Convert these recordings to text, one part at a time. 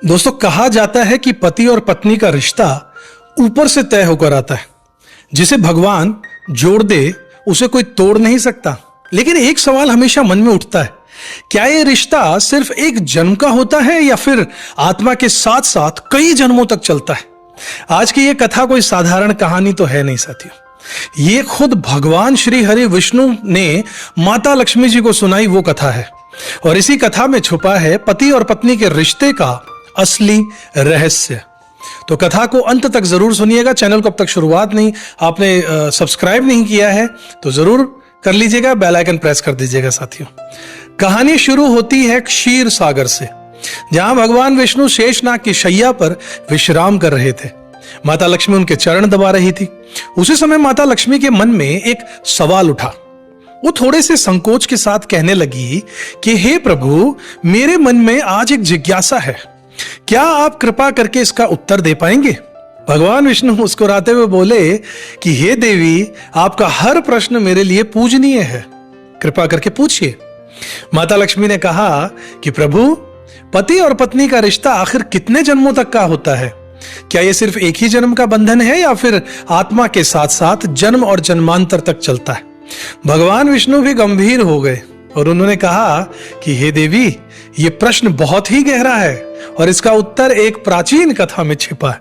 दोस्तों, कहा जाता है कि पति और पत्नी का रिश्ता ऊपर से तय होकर आता है। जिसे भगवान जोड़ दे उसे कोई तोड़ नहीं सकता। लेकिन एक सवाल हमेशा मन में उठता है, क्या यह रिश्ता सिर्फ एक जन्म का होता है या फिर आत्मा के साथ साथ कई जन्मों तक चलता है? आज की यह कथा कोई साधारण कहानी तो है नहीं साथियों। ये खुद भगवान श्री हरि विष्णु ने माता लक्ष्मी जी को सुनाई वो कथा है। और इसी कथा में छुपा है पति और पत्नी के रिश्ते का असली रहस्य। तो कथा को अंत तक जरूर सुनिएगा। चैनल को अब तक शुरुआत नहीं आपने सब्सक्राइब नहीं किया है तो जरूर कर लीजिएगा, बेल आइकन प्रेस कर दीजिएगा साथियों। कहानी शुरू होती है क्षीर सागर से, जहां भगवान विष्णु शेषनाग की शैया पर विश्राम कर रहे थे। माता लक्ष्मी उनके चरण दबा रही थी। उसी समय माता लक्ष्मी के मन में एक सवाल उठा। वो थोड़े से संकोच के साथ कहने लगी कि हे प्रभु, मेरे मन में आज एक जिज्ञासा है, क्या आप कृपा करके इसका उत्तर दे पाएंगे? भगवान विष्णु मुस्कुराते हुए बोले कि हे देवी, आपका हर प्रश्न मेरे लिए पूजनीय है, कृपा करके पूछिए। माता लक्ष्मी ने कहा कि प्रभु, पति और पत्नी का रिश्ता आखिर कितने जन्मों तक का होता है? क्या यह सिर्फ एक ही जन्म का बंधन है या फिर आत्मा के साथ साथ जन्म और जन्मांतर तक चलता है? भगवान विष्णु भी गंभीर हो गए और उन्होंने कहा कि हे देवी, यह प्रश्न बहुत ही गहरा है और इसका उत्तर एक प्राचीन कथा में छिपा है।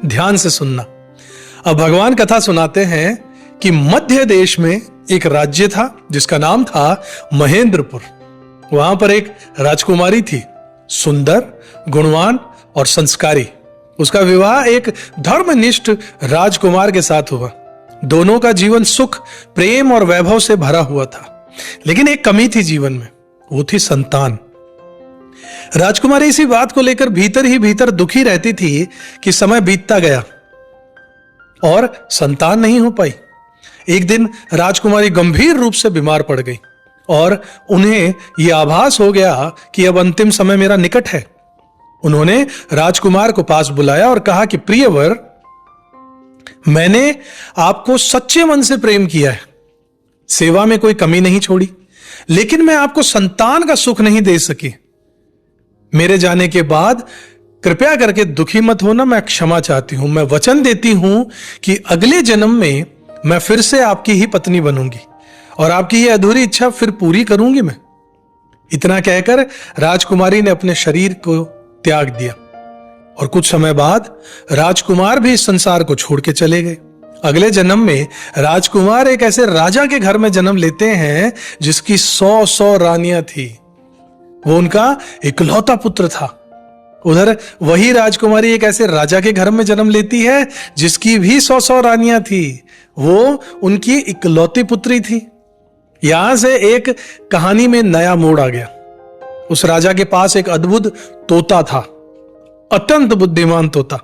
ध्यान से सुनना। अब भगवान कथा सुनाते हैं कि मध्य देश में एक राज्य था जिसका नाम था महेंद्रपुर। वहां पर एक राजकुमारी थी, सुंदर, गुणवान और संस्कारी। उसका विवाह एक धर्मनिष्ठ राजकुमार के साथ हुआ। दोनों का जीवन सुख, प्रेम और वैभव से भरा हुआ था। लेकिन एक कमी थी जीवन में, वो थी संतान। राजकुमारी इसी बात को लेकर भीतर ही भीतर दुखी रहती थी कि समय बीतता गया और संतान नहीं हो पाई। एक दिन राजकुमारी गंभीर रूप से बीमार पड़ गई और उन्हें यह आभास हो गया कि अब अंतिम समय मेरा निकट है। उन्होंने राजकुमार को पास बुलाया और कहा कि प्रियवर, मैंने आपको सच्चे मन से प्रेम किया है, सेवा में कोई कमी नहीं छोड़ी, लेकिन मैं आपको संतान का सुख नहीं दे सकी। मेरे जाने के बाद कृपया करके दुखी मत होना, मैं क्षमा चाहती हूं। मैं वचन देती हूं कि अगले जन्म में मैं फिर से आपकी ही पत्नी बनूंगी और आपकी ये अधूरी इच्छा फिर पूरी करूंगी मैं। इतना कहकर राजकुमारी ने अपने शरीर को त्याग दिया और कुछ समय बाद राजकुमार भी इस संसार को छोड़ के चले गए। अगले जन्म में राजकुमार एक ऐसे राजा के घर में जन्म लेते हैं जिसकी 100 रानियां थी। वो उनका इकलौता पुत्र था। उधर वही राजकुमारी एक ऐसे राजा के घर में जन्म लेती है जिसकी भी 100 रानियां थी। वो उनकी इकलौती पुत्री थी। यहां से एक कहानी में नया मोड़ आ गया। उस राजा के पास एक अद्भुत तोता था, अत्यंत बुद्धिमान तोता।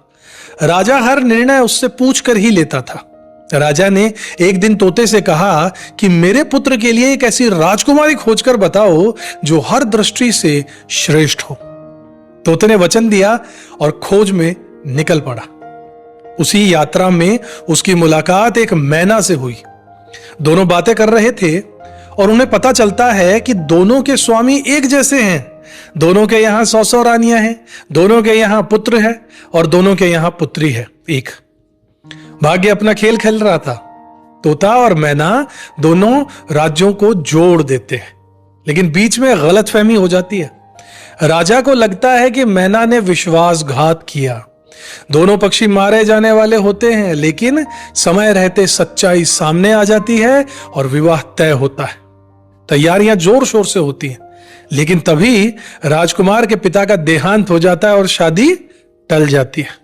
राजा हर निर्णय उससे पूछकर ही लेता था। राजा ने एक दिन तोते से कहा कि मेरे पुत्र के लिए एक ऐसी राजकुमारी खोजकर बताओ जो हर दृष्टि से श्रेष्ठ हो। तोते ने वचन दिया और खोज में निकल पड़ा। उसी यात्रा में उसकी मुलाकात एक मैना से हुई। दोनों बातें कर रहे थे और उन्हें पता चलता है कि दोनों के स्वामी एक जैसे हैं। दोनों के यहां 100 रानियां हैं, दोनों के यहां पुत्र है और दोनों के यहां पुत्री है एक। भाग्य अपना खेल खेल रहा था। तोता और मैना दोनों राज्यों को जोड़ देते हैं, लेकिन बीच में गलतफहमी हो जाती है। राजा को लगता है कि मैना ने विश्वासघात किया। दोनों पक्षी मारे जाने वाले होते हैं, लेकिन समय रहते सच्चाई सामने आ जाती है और विवाह तय होता है। तैयारियां जोर शोर से होती हैं, लेकिन तभी राजकुमार के पिता का देहांत हो जाता है और शादी टल जाती है।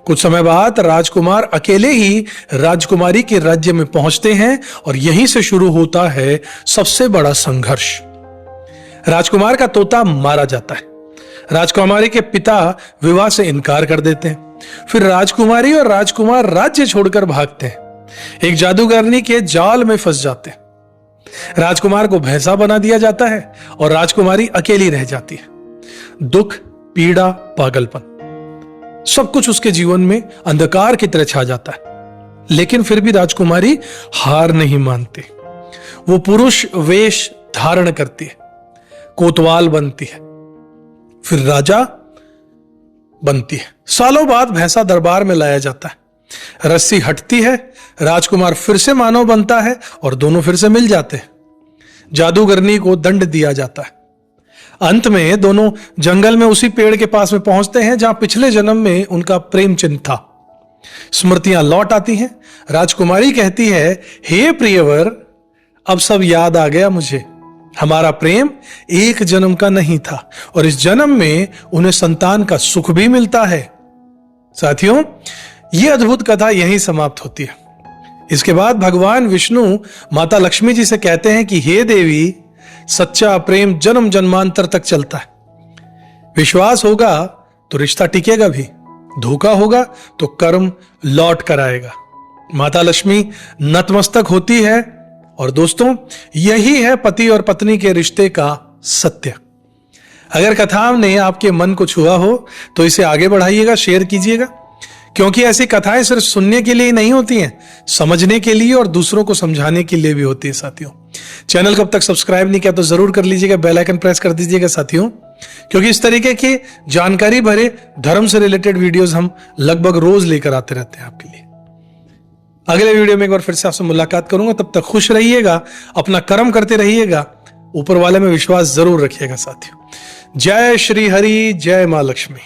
कुछ समय बाद राजकुमार अकेले ही राजकुमारी के राज्य में पहुंचते हैं और यहीं से शुरू होता है सबसे बड़ा संघर्ष। राजकुमार का तोता मारा जाता है। राजकुमारी के पिता विवाह से इनकार कर देते हैं। फिर राजकुमारी और राजकुमार राज्य छोड़कर भागते हैं, एक जादूगरनी के जाल में फंस जाते हैं। राजकुमार को भैंसा बना दिया जाता है और राजकुमारी अकेली रह जाती है। दुख, पीड़ा, पागलपन, सब कुछ उसके जीवन में अंधकार की तरह छा जाता है। लेकिन फिर भी राजकुमारी हार नहीं मानती। वो पुरुष वेश धारण करती है, कोतवाल बनती है। फिर राजा बनती है। सालों बाद भैंसा दरबार में लाया जाता है, रस्सी हटती है, राजकुमार फिर से मानव बनता है और दोनों फिर से मिल जाते हैं। जादूगरनी को दंड दिया जाता है। अंत में दोनों जंगल में उसी पेड़ के पास में पहुंचते हैं जहां पिछले जन्म में उनका प्रेम चिन्ह था। स्मृतियां लौट आती हैं। राजकुमारी कहती है, हे प्रियवर, अब सब याद आ गया मुझे। हमारा प्रेम एक जन्म का नहीं था और इस जन्म में उन्हें संतान का सुख भी मिलता है। साथियों, यह अद्भुत कथा यहीं समाप्त होती है। इसके बाद भगवान विष्णु माता लक्ष्मी जी से कहते हैं कि हे देवी, सच्चा प्रेम जन्म जन्मांतर तक चलता है। विश्वास होगा तो रिश्ता टिकेगा भी, धोखा होगा तो कर्म लौट कर आएगा। माता लक्ष्मी नतमस्तक होती है और दोस्तों, यही है पति और पत्नी के रिश्ते का सत्य। अगर कथा ने आपके मन को छुआ हो तो इसे आगे बढ़ाइएगा, शेयर कीजिएगा, क्योंकि ऐसी कथाएं सिर्फ सुनने के लिए ही नहीं होती हैं, समझने के लिए और दूसरों को समझाने के लिए भी होती है। साथियों, चैनल को अब तक सब्सक्राइब नहीं किया तो जरूर कर लीजिएगा, बेल आइकन प्रेस कर दीजिएगा साथियों, क्योंकि इस तरीके के जानकारी भरे धर्म से रिलेटेड वीडियोस हम लगभग रोज लेकर आते रहते हैं आपके लिए। अगले वीडियो में एक बार फिर से आपसे मुलाकात करूंगा। तब तक खुश रहिएगा, अपना कर्म करते रहिएगा, ऊपर वाले में विश्वास जरूर रखिएगा साथियों। जय श्री हरि, जय मां लक्ष्मी।